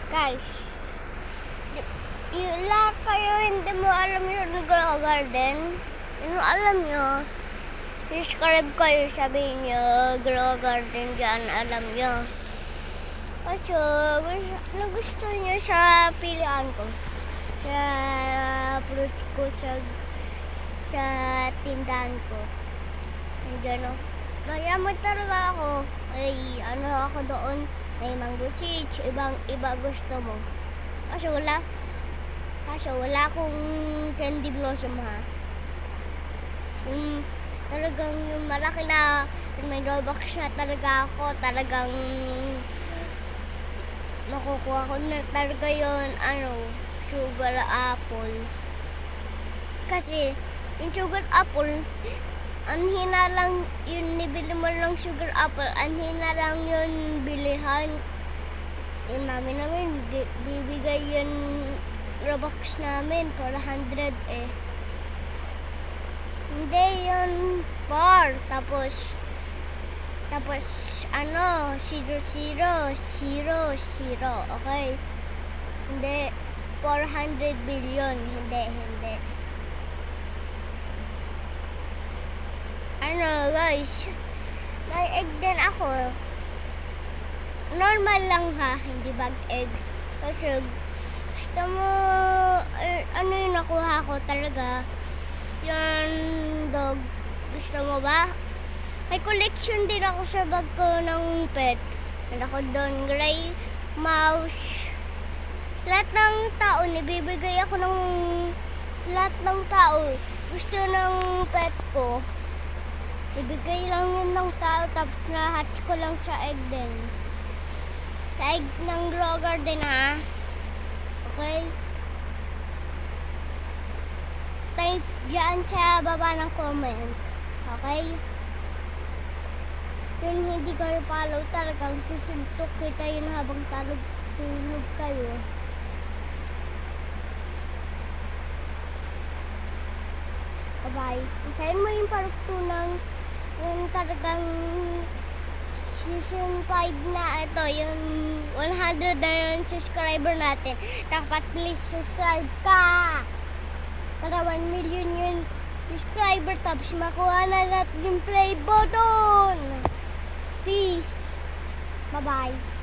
Guys, yung lahat kayo hindi mo alam yung Grow Garden. Yung alam nyo, subscribe kayo, sabihin nyo, Grow Garden dyan, alam nyo. Kasi, gusto nyo sa pilihan ko. Sa fruits ko, sa tindahan ko. Diyan o. Kaya mo talaga ako. Ay, ano ako doon. May mango seeds. Iba gusto mo. Kaso wala akong candy blossom ha. Talagang yung malaki na may Robux na talaga ako. Talagang makukuha ko na talaga yun. Sugar apple. Kasi yung sugar apple, ang hina lang yun, nibili mo lang sugar apple, ang hina lang yun bilihan. Mami namin, bibigay yun Robux namin, 400 eh. Hindi yun, 4. Tapos, 0, okay? Hindi, 400 billion, hindi. Guys, may egg din ako. Normal lang ha, hindi bag egg. Kasi gusto mo, yung nakuha ko talaga, yung dog. Gusto mo ba? May collection din ako sa bag ko ng pet. Meron ako doon, gray mouse. Lahat ng tao, nibibigay ako ng lahat ng tao. Gusto ng pet ko. Ibigay lang yun ng tao, tapos na-hatch ko lang sa egg din. Sa egg ng Grow Garden ha. Okay? Type dyan sa baba ng comment. Okay? Yun hindi kayo follow, talagang susuntok kita yun habang tulog kayo. Bye-bye. Hintayin mo yung paruktunang yung talagang season 5 na ito, yung 100 na yung subscriber natin. Dapat please subscribe ka para 1 million yung subscriber, tapos makuha na natin yung play button. Peace. Bye-bye.